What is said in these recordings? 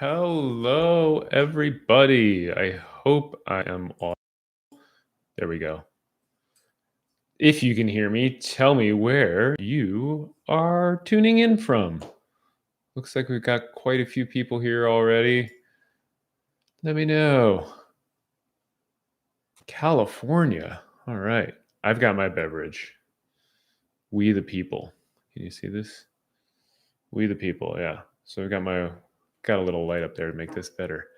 Hello, everybody. I hope I am on. There we go. If you can hear me, tell me where you are tuning in from. Looks like we've got quite a few people here already. Let me know. California. All right. I've got my beverage. We the people. Can you see this? We the people. Yeah. So I've got a little light up there to make this better.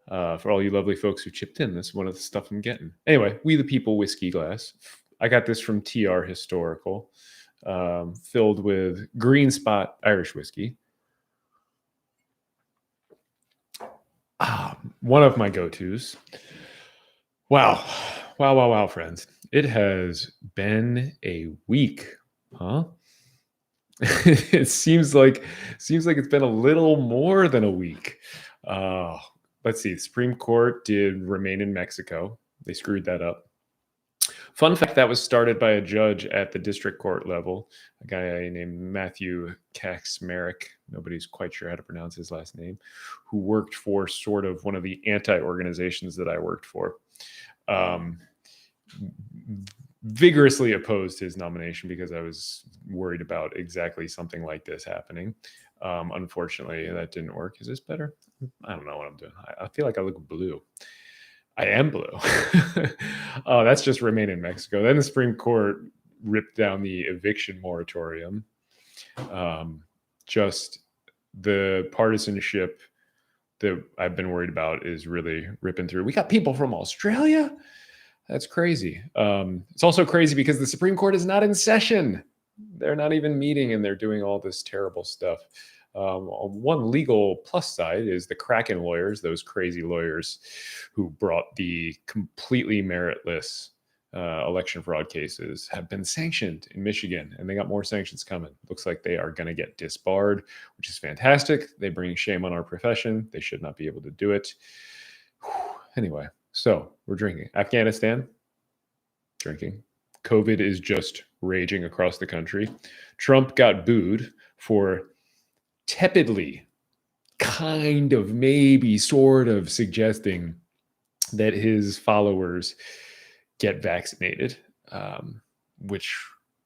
For all you lovely folks who chipped in, this is one of the stuff I'm getting. Anyway, We the People whiskey glass. I got this from TR Historical, filled with Green Spot Irish whiskey. One of my go-tos. Wow, wow, friends! It has been a week, huh? It seems like it's been a little more than a week. Let's see. The Supreme Court did remain in Mexico. They screwed that up. Fun fact, that was started by a judge at the district court level, a guy named Matthew Kaczmarek. Nobody's quite sure how to pronounce his last name, who worked for sort of one of the anti-organizations that I worked for. Vigorously opposed his nomination because I was worried about exactly something like this happening. Unfortunately, that didn't work. Is this better? I don't know what I'm doing. I feel like I look blue. I am blue. Oh, that's just remain in Mexico. Then the Supreme Court ripped down the eviction moratorium. Just the partisanship that I've been worried about is really ripping through. We got people from Australia. That's crazy. It's also crazy because the Supreme Court is not in session. They're not even meeting and they're doing all this terrible stuff. One legal plus side is the Kraken lawyers, those crazy lawyers who brought the completely meritless election fraud cases, have been sanctioned in Michigan, and they got more sanctions coming. Looks like they are going to get disbarred, which is fantastic. They bring shame on our profession. They should not be able to do it. Anyway, so we're drinking. Afghanistan, drinking. COVID is just raging across the country. Trump got booed for tepidly, kind of, maybe, sort of suggesting that his followers get vaccinated, which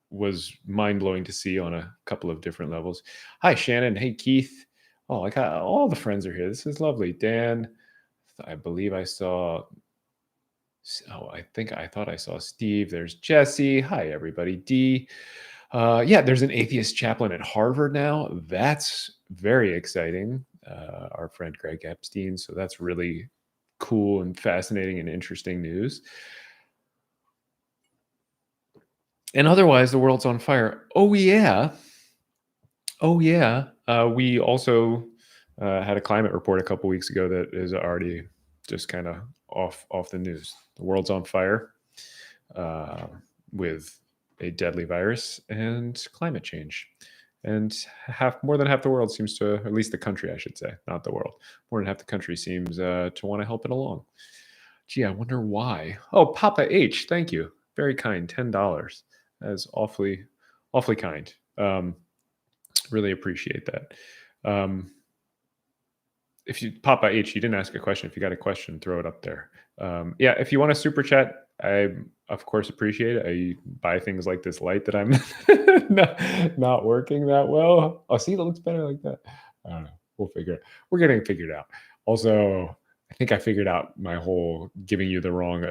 was mind-blowing to see on a couple of different levels. Hi, Shannon. Hey, Keith. Oh, I got all the friends are here. This is lovely. Dan, I believe I saw... Oh, I thought I saw Steve. There's Jesse. Hi, everybody. D. Yeah, there's an atheist chaplain at Harvard now. That's very exciting. Our friend Greg Epstein. So that's really cool and fascinating and interesting news. And otherwise, the world's on fire. Oh, yeah. We also had a climate report a couple weeks ago that is already just kind of off the news. The world's on fire with a deadly virus and climate change. And more than half the world seems to, at least the country, I should say, not the world. More than half the country seems to want to help it along. Gee, I wonder why. Oh, Papa H, thank you. Very kind. $10. That is awfully kind. Really appreciate that. If you Papa H, you didn't ask a question. If you got a question, throw it up there. Yeah, if you want to super chat, I of course appreciate it. I buy things like this light that I'm not working that well. Oh, see, it looks better like that. I don't know. We'll figure it. We're getting it figured out. Also, I think I figured out my whole giving you the wrong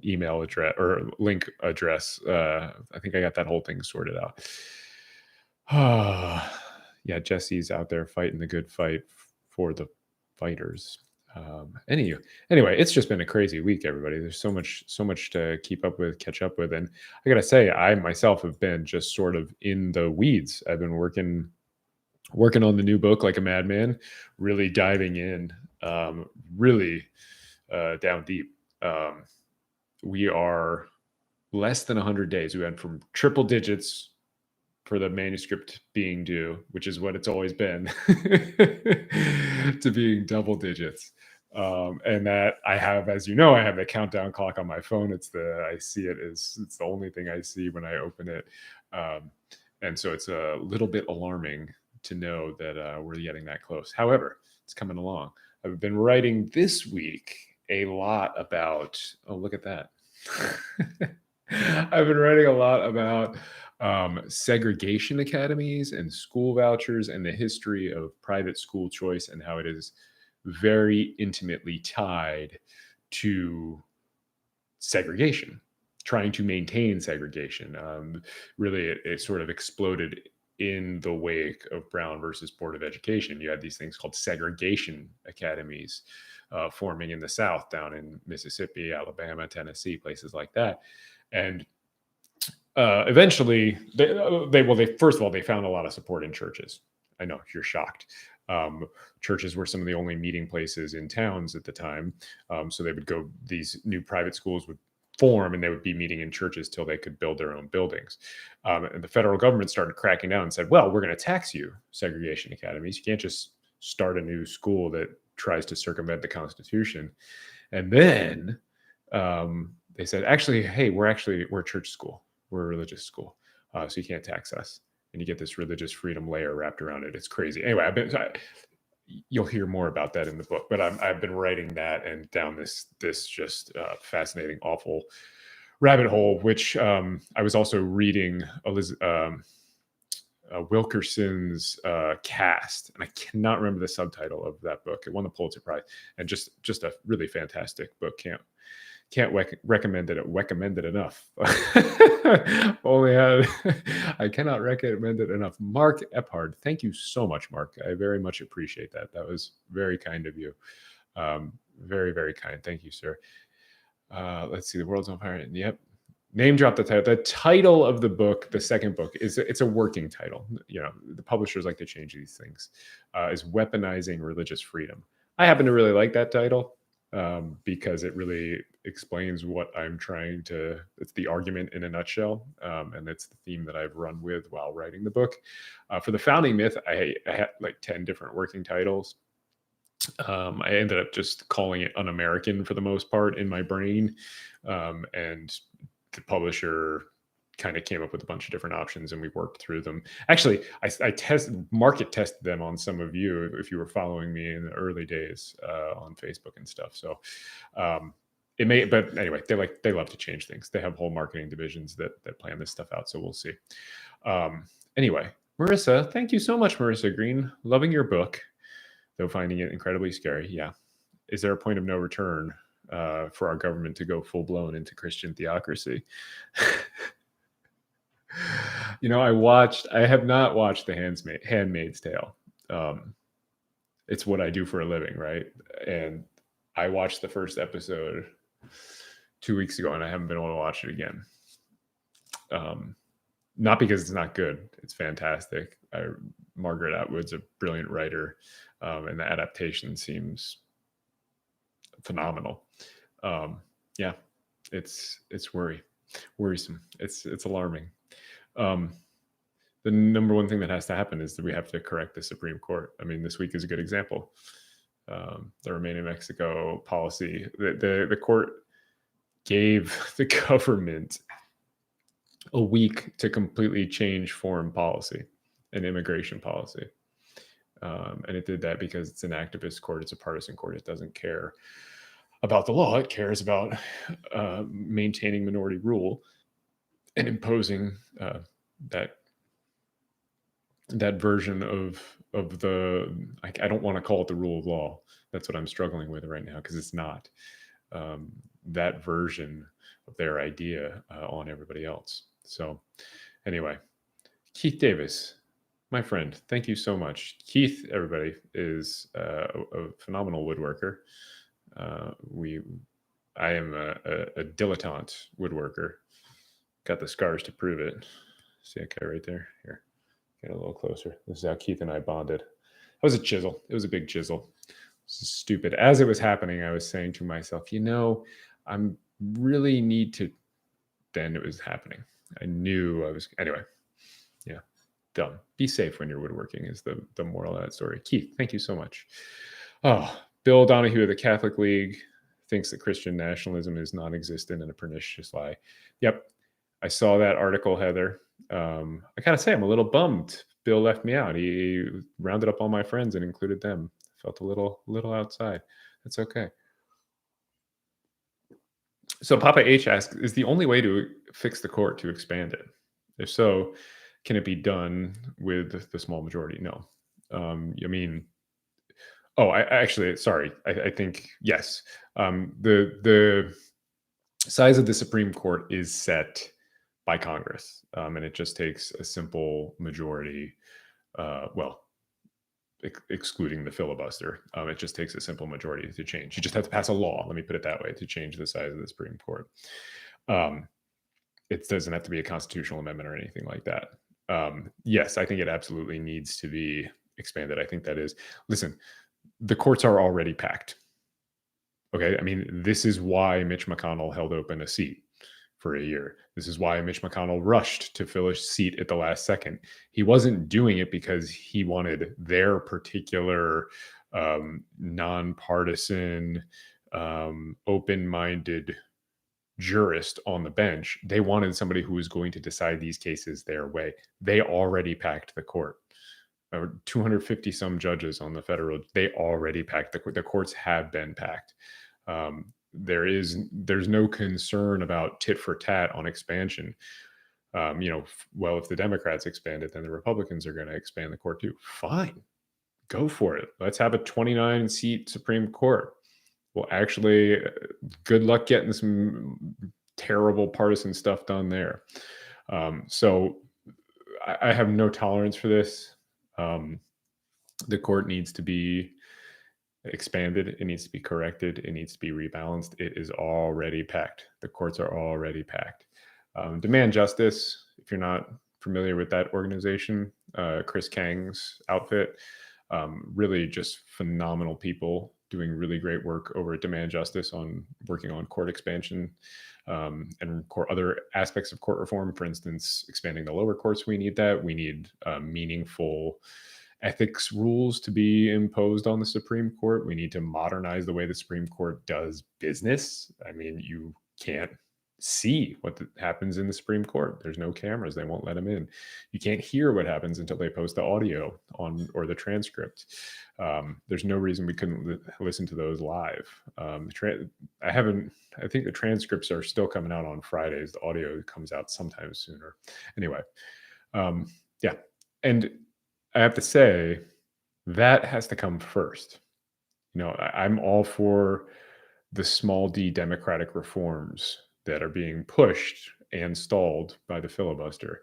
email address or link address. I think I got that whole thing sorted out. Yeah, Jesse's out there fighting the good fight for the fighters. Anyway, it's just been a crazy week, everybody. There's so much to keep up with, catch up with, and I gotta say, I myself have been just sort of in the weeds. I've been working on the new book like a madman, really diving in, really down deep. We are less than 100 days. We went from triple digits for the manuscript being due, which is what it's always been, to being double digits. And that I have, as you know, I have the countdown clock on my phone. It's the only thing I see when I open it. And so it's a little bit alarming to know that we're getting that close. However, it's coming along. I've been writing this week a lot about, oh, look at that. I've been writing a lot about segregation academies and school vouchers and the history of private school choice and how it is very intimately tied to segregation, trying to maintain segregation. Really, it sort of exploded in the wake of Brown versus Board of Education. You had these things called segregation academies forming in the South, down in Mississippi, Alabama, Tennessee, places like that. And eventually, they first of all, they found a lot of support in churches. I know you're shocked. Churches were some of the only meeting places in towns at the time. So they would go, these new private schools would form and they would be meeting in churches till they could build their own buildings. And the federal government started cracking down and said, well, we're going to tax you, segregation academies. You can't just start a new school that tries to circumvent the Constitution. And then they said, actually, hey, we're a church school. We're a religious school. So you can't tax us. And you get this religious freedom layer wrapped around it. It's crazy. Anyway, you'll hear more about that in the book, but I've been writing that and down this just fascinating, awful rabbit hole, which I was also reading Wilkerson's Cast, and I cannot remember the subtitle of that book. It won the Pulitzer Prize, and just a really fantastic book. Can't recommend it enough. I cannot recommend it enough. Mark Ephard, thank you so much, Mark. I very much appreciate that. That was very kind of you. Very, very kind. Thank you, sir. Let's see. The World's on Fire. Yep. Name drop the title. The title of the book, the second book, it's a working title. You know, the publishers like to change these things. Is Weaponizing Religious Freedom. I happen to really like that title. Because it really explains what I'm trying to, it's the argument in a nutshell. And it's the theme that I've run with while writing the book. For the founding myth, I had like 10 different working titles. I ended up just calling it Un-American for the most part in my brain. And the publisher kind of came up with a bunch of different options and we worked through them. Actually, I market tested them on some of you if you were following me in the early days on Facebook and stuff. So but anyway, they love to change things. They have whole marketing divisions that plan this stuff out. So we'll see. Anyway, Marissa, thank you so much, Marissa Green. Loving your book, though finding it incredibly scary. Yeah. Is there a point of no return for our government to go full blown into Christian theocracy? You know, I have not watched The Handmaid's Tale. It's what I do for a living, right? And I watched the first episode 2 weeks ago and I haven't been able to watch it again. Not because it's not good. It's fantastic. Margaret Atwood's a brilliant writer, and the adaptation seems phenomenal. Yeah, it's worrisome. It's alarming. The number one thing that has to happen is that we have to correct the Supreme Court. I mean, this week is a good example. The Remain in Mexico policy, the court gave the government a week to completely change foreign policy and immigration policy. And it did that because it's an activist court. It's a partisan court. It doesn't care about the law. It cares about maintaining minority rule and imposing that version of the, I don't want to call it the rule of law. That's what I'm struggling with right now because it's not that version of their idea on everybody else. So anyway, Keith Davis, my friend, thank you so much. Keith, everybody, is a phenomenal woodworker. I am a dilettante woodworker. Got the scars to prove it. See that guy right there? Here, get a little closer. This is how Keith and I bonded. That was a chisel. It was a big chisel. This is stupid. As it was happening, I was saying to myself, you know, I'm really need to. Then it was happening. I knew I was. Anyway, yeah, dumb. Be safe when you're woodworking is the moral of that story. Keith, thank you so much. Oh, Bill Donahue of the Catholic League thinks that Christian nationalism is non-existent and a pernicious lie. Yep. I saw that article, Heather. I gotta say, I'm a little bummed. Bill left me out. He rounded up all my friends and included them. Felt a little outside. That's okay. So Papa H asks, is the only way to fix the court to expand it? If so, can it be done with the small majority? No. I mean, oh, I actually, sorry. I think yes. The size of the Supreme Court is set by Congress, and it just takes a simple majority. Well, excluding the filibuster, it just takes a simple majority to change. You just have to pass a law. Let me put it that way to change the size of the Supreme Court. Um, it doesn't have to be a constitutional amendment or anything like that. Yes, I think it absolutely needs to be expanded. I think that is. Listen, the courts are already packed. Okay. I mean, this is why Mitch McConnell held open a seat for a year. This is why Mitch McConnell rushed to fill a seat at the last second. He wasn't doing it because he wanted their particular nonpartisan, open minded jurist on the bench. They wanted somebody who was going to decide these cases their way. They already packed the court. 250 some judges on the federal, they already packed the courts have been packed. There's no concern about tit for tat on expansion. Well, if the Democrats expand it, then the Republicans are going to expand the court too. Fine, go for it. Let's have a 29 seat Supreme Court. Well, actually, good luck getting some terrible partisan stuff done there. So I have no tolerance for this. The court needs to be expanded. It needs to be corrected. It needs to be rebalanced. It is already packed. The courts are already packed. Demand Justice, if you're not familiar with that organization, Chris Kang's outfit, really just phenomenal people doing really great work over at Demand Justice on working on court expansion and other aspects of court reform. For instance, expanding the lower courts. We need that. We need meaningful ethics rules to be imposed on the Supreme Court. We need to modernize the way the Supreme Court does business. I mean, you can't see what happens in the Supreme Court. There's no cameras. They won't let them in. You can't hear what happens until they post the audio on or the transcript. There's no reason we couldn't listen to those live. I think the transcripts are still coming out on Fridays. The audio comes out sometime sooner. Anyway, yeah. And I have to say that has to come first. I'm all for the small d democratic reforms that are being pushed and stalled by the filibuster.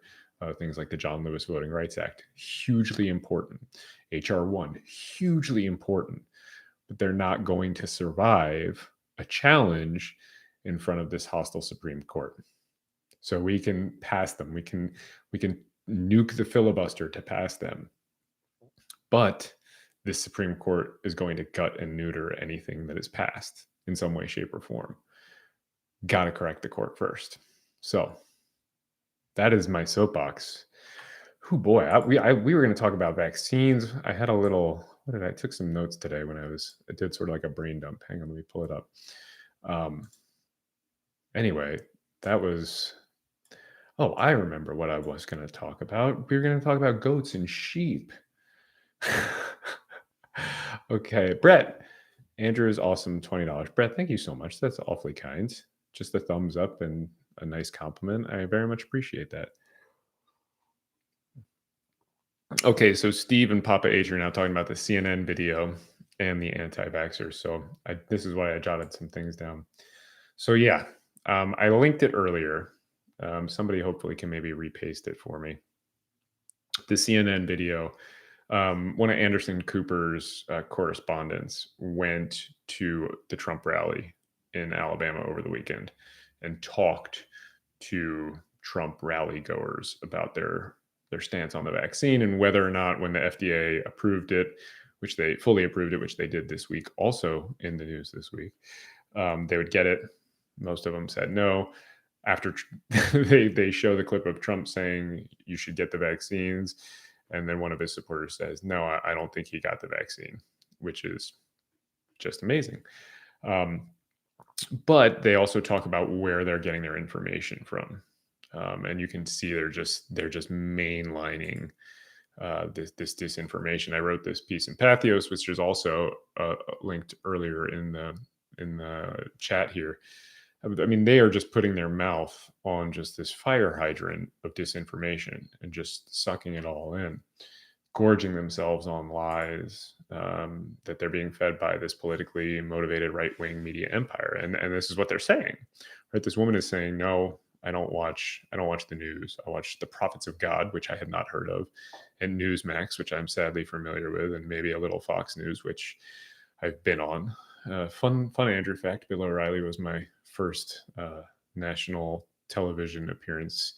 Things like the John Lewis Voting Rights Act, hugely important. HR 1, hugely important. But they're not going to survive a challenge in front of this hostile Supreme Court. So we can pass them. We can nuke the filibuster to pass them. But this Supreme Court is going to gut and neuter anything that is passed in some way, shape, or form. Got to correct the court first. So that is my soapbox. Oh boy, we were going to talk about vaccines. I had a little. I took some notes today when I did sort of like a brain dump. Hang on, let me pull it up. Anyway, that was. Oh, I remember what I was going to talk about. We were going to talk about goats and sheep. Okay, Brett. Andrew is awesome. $20. Brett, thank you so much. That's awfully kind. Just a thumbs up and a nice compliment. I very much appreciate that. Okay, so Steve and Papa H are now talking about the CNN video and the anti-vaxxers. So this is why I jotted some things down. So yeah, I linked it earlier. Somebody hopefully can maybe repaste it for me. The CNN video. One of Anderson Cooper's correspondents went to the Trump rally in Alabama over the weekend and talked to Trump rally goers about their stance on the vaccine and whether or not, when the FDA approved it, which they fully approved it, which they did this week, also in the news this week, they would get it. Most of them said no. After they show the clip of Trump saying you should get the vaccines, and then one of his supporters says, no, I don't think he got the vaccine, which is just amazing. But they also talk about where they're getting their information from. and you can see they're just mainlining this disinformation. I wrote this piece in Pathos, which is also linked earlier in the chat here. I mean, they are just putting their mouth on just this fire hydrant of disinformation and just sucking it all in, gorging themselves on lies that they're being fed by this politically motivated right-wing media empire. And this is what they're saying, right? This woman is saying, no, I don't watch the news. I watch the Prophets of God, which I had not heard of, and Newsmax, which I'm sadly familiar with, and maybe a little Fox News, which I've been on. Fun Andrew fact: Bill O'Reilly was my first national television appearance,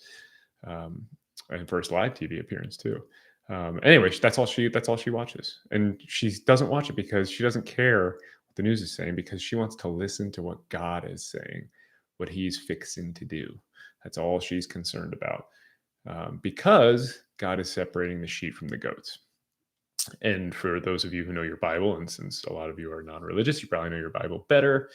and first live TV appearance too. Anyway, that's all she watches, and she doesn't watch it because she doesn't care what the news is saying, because she wants to listen to what God is saying, what He's fixing to do. That's all she's concerned about, because God is separating the sheep from the goats. And for those of you who know your Bible, and since a lot of you are non-religious, you probably know your Bible better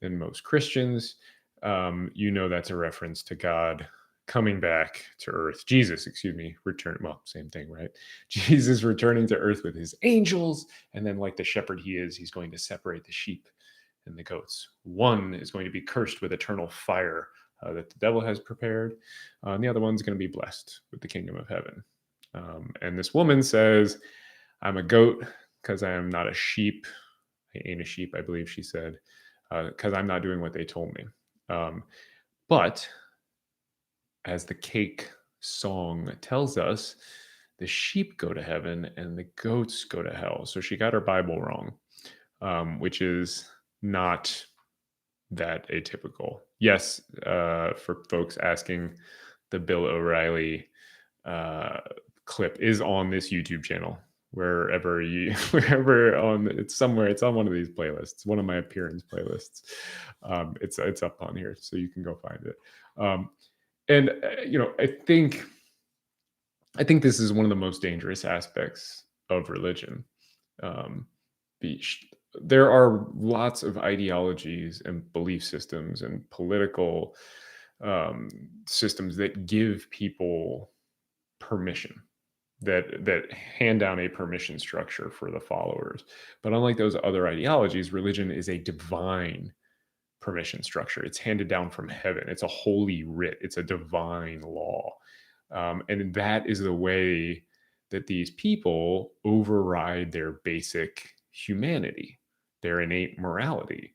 than most Christians. You know that's a reference to God coming back to earth. Jesus, excuse me, return. Well, same thing, right? Jesus returning to earth with his angels, and then, like the shepherd he is, he's going to separate the sheep and the goats. One is going to be cursed with eternal fire that the devil has prepared, and the other one's going to be blessed with the kingdom of heaven. And this woman says, I'm a goat because I am not a sheep. I ain't a sheep, I believe she said, because I'm not doing what they told me. But as the cake song tells us, the sheep go to heaven and the goats go to hell. So she got her Bible wrong, which is not that atypical. Yes, for folks asking, the Bill O'Reilly clip is on this YouTube channel. Wherever it's somewhere, it's on one of these playlists, one of my appearance playlists. It's up on here, so you can go find it. And I think this is one of the most dangerous aspects of religion. There are lots of ideologies and belief systems and political systems that give people permission, that hand down a permission structure for the followers. But unlike those other ideologies, religion is a divine permission structure. It's handed down from heaven. It's a holy writ. It's a divine law. And that is the way that these people override their basic humanity, their innate morality.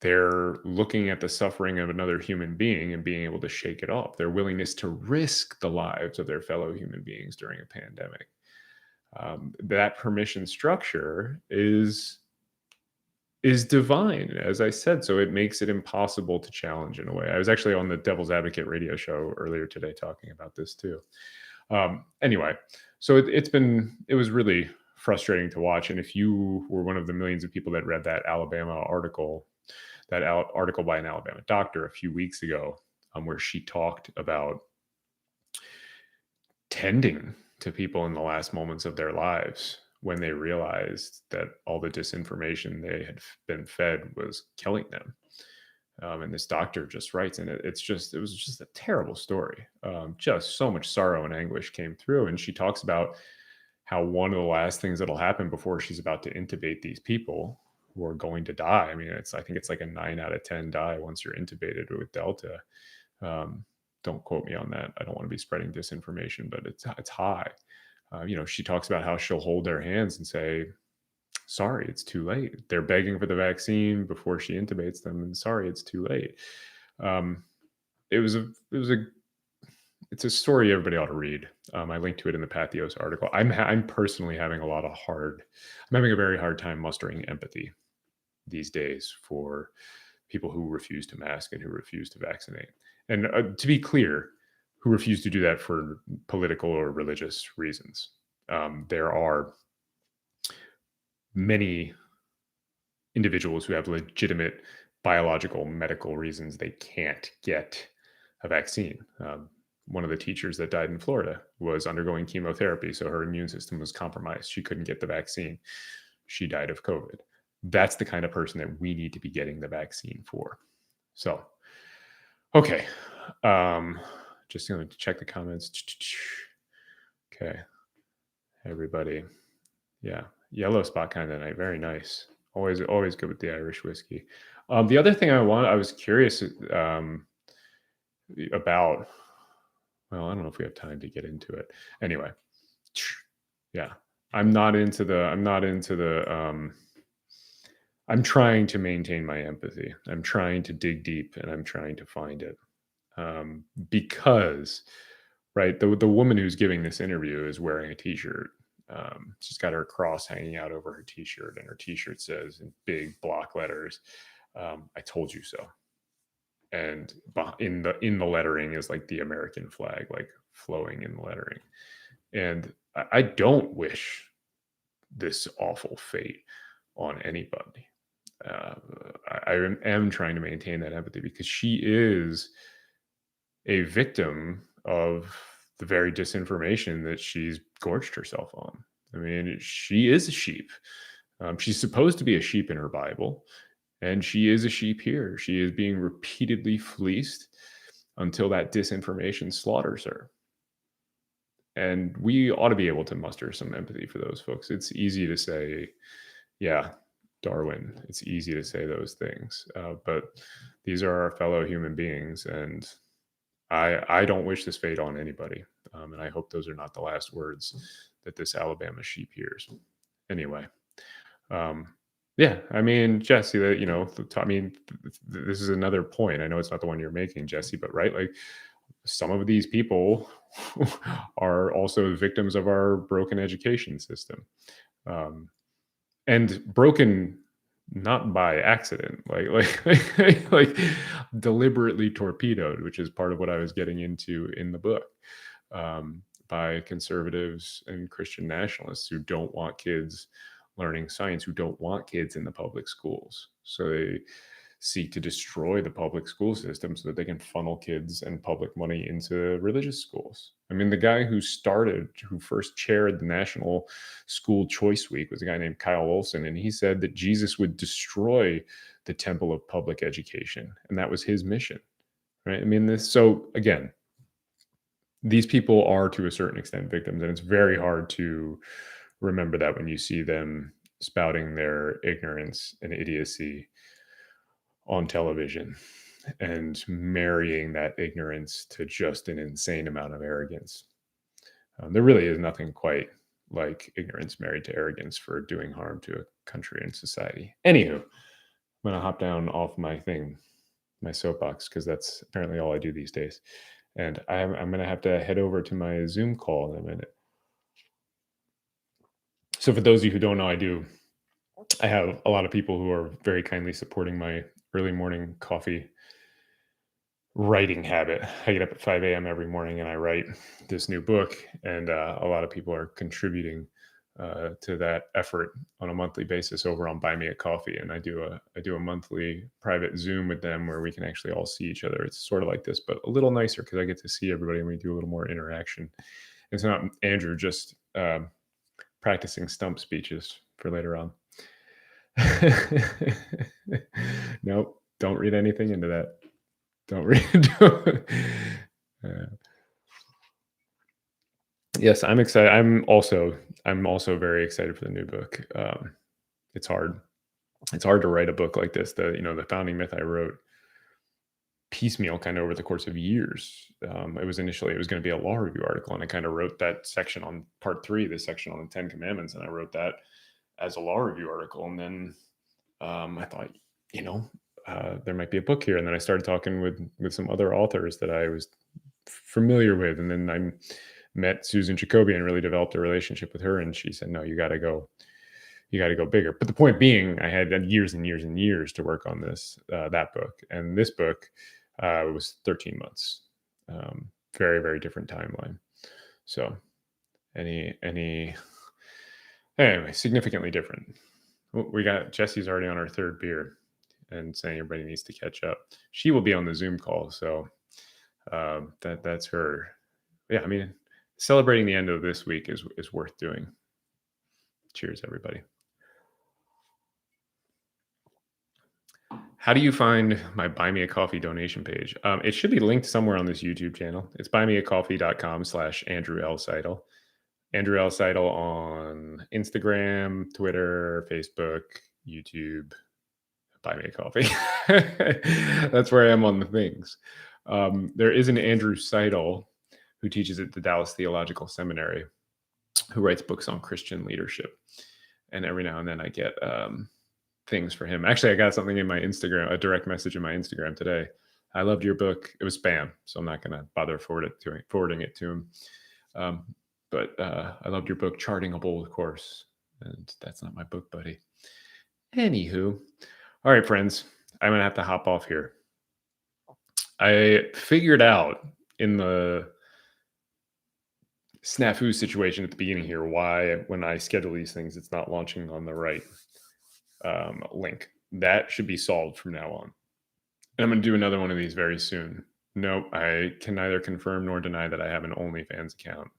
They're looking at the suffering of another human being and being able to shake it off. Their willingness to risk the lives of their fellow human beings during a pandemic. That permission structure is divine, as I said, so it makes it impossible to challenge in a way. I was actually on the Devil's Advocate radio show earlier today talking about this too. Anyway, so it was really frustrating to watch. And if you were one of the millions of people that read that article by an Alabama doctor a few weeks ago, where she talked about tending to people in the last moments of their lives when they realized that all the disinformation they had been fed was killing them. And this doctor just writes, and it was just a terrible story. Just so much sorrow and anguish came through. And she talks about how one of the last things that'll happen before she's about to intubate these people who are going to die. I mean, I think it's like a 9 out of 10 die once you're intubated with Delta. Don't quote me on that. I don't want to be spreading disinformation, but it's high. She talks about how she'll hold their hands and say, sorry, it's too late. They're begging for the vaccine before she intubates them, and sorry, it's too late. It's a story everybody ought to read. I linked to it in the Pathos article. I'm personally having I'm having a very hard time mustering empathy these days for people who refuse to mask and who refuse to vaccinate. And to be clear, who refuse to do that for political or religious reasons. There are many individuals who have legitimate biological medical reasons they can't get a vaccine. One of the teachers that died in Florida was undergoing chemotherapy, so her immune system was compromised. She couldn't get the vaccine. She died of COVID. That's the kind of person that we need to be getting the vaccine for. So, okay. Just going to check the comments. Okay, everybody. Yeah, yellow spot kind of night. Very nice. Always good with the Irish whiskey. The other thing I was curious about. Well, I don't know if we have time to get into it. Anyway, yeah, I'm not into the. I'm not into the. I'm trying to maintain my empathy. I'm trying to dig deep, and I'm trying to find it. Because right, the woman who's giving this interview is wearing a t-shirt. She's got her cross hanging out over her t-shirt, and her t-shirt says in big block letters, "I told you so." And in the lettering is like the American flag, like flowing in the lettering. And I don't wish this awful fate on anybody. Uh, I am trying to maintain that empathy because she is a victim of the very disinformation that she's gorged herself on. I mean, she is a sheep. She's supposed to be a sheep in her Bible, and she is a sheep here. She is being repeatedly fleeced until that disinformation slaughters her. And we ought to be able to muster some empathy for those folks. It's easy to say, yeah, Darwin. It's easy to say those things, but these are our fellow human beings, and I don't wish this fate on anybody, and I hope those are not the last words that this Alabama sheep hears. Anyway, yeah, I mean, Jesse, that this is another point. I know it's not the one you're making, Jesse, but right, like some of these people are also victims of our broken education system, um, and broken not by accident, like deliberately torpedoed, which is part of what I was getting into in the book, by conservatives and Christian nationalists who don't want kids learning science, who don't want kids in the public schools. So they seek to destroy the public school system so that they can funnel kids and public money into religious schools. I mean, the guy who first chaired the National School Choice Week was a guy named Kyle Olson, and he said that Jesus would destroy the temple of public education, and that was his mission, right? I mean, so again, these people are to a certain extent victims, and it's very hard to remember that when you see them spouting their ignorance and idiocy on television and marrying that ignorance to just an insane amount of arrogance. There really is nothing quite like ignorance married to arrogance for doing harm to a country and society. Anywho, I'm going to hop down off my soapbox, because that's apparently all I do these days. And I'm going to have to head over to my Zoom call in a minute. So for those of you who don't know, I have a lot of people who are very kindly supporting my early morning coffee writing habit. I get up at 5 a.m. every morning and I write this new book, and a lot of people are contributing to that effort on a monthly basis over on Buy Me a Coffee. And I do a monthly private Zoom with them where we can actually all see each other. It's sort of like this, but a little nicer because I get to see everybody and we do a little more interaction. It's not Andrew just practicing stump speeches for later on. Nope, don't read anything into that. Don't read. Yes, I'm excited. I'm also very excited for the new book. It's hard. It's hard to write a book like this. The founding myth I wrote piecemeal kind of over the course of years. It was going to be a law review article, and I kind of wrote that section on part 3, this section on the 10 Commandments, and I wrote that as a law review article. And then I thought, there might be a book here. And then I started talking with some other authors that I was familiar with. And then I met Susan Jacoby and really developed a relationship with her. And she said, no, you got to go bigger. But the point being, I had years and years and years to work on that book. And this book was 13 months. Very, very different timeline. So anyway, significantly different. We got Jesse's already on her 3rd beer and saying everybody needs to catch up. She will be on the Zoom call. So that's her. Yeah, I mean, celebrating the end of this week is worth doing. Cheers, everybody. How do you find my Buy Me a Coffee donation page? It should be linked somewhere on this YouTube channel. It's buymeacoffee.com/Andrew L. Seidel. Andrew L. Seidel on Instagram, Twitter, Facebook, YouTube. Buy me a coffee. That's where I am on the things. There is an Andrew Seidel who teaches at the Dallas Theological Seminary, who writes books on Christian leadership. And every now and then I get things for him. Actually, I got something in my Instagram, a direct message in my Instagram today. I loved your book. It was spam, so I'm not going to bother forwarding it to him. But I loved your book, Charting a Bold Course. And that's not my book, buddy. Anywho. All right, friends, I'm going to have to hop off here. I figured out in the snafu situation at the beginning here why when I schedule these things, it's not launching on the right link. That should be solved from now on. And I'm going to do another one of these very soon. Nope, I can neither confirm nor deny that I have an OnlyFans account.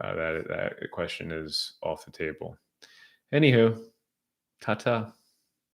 That question is off the table. Anywho, ta-ta.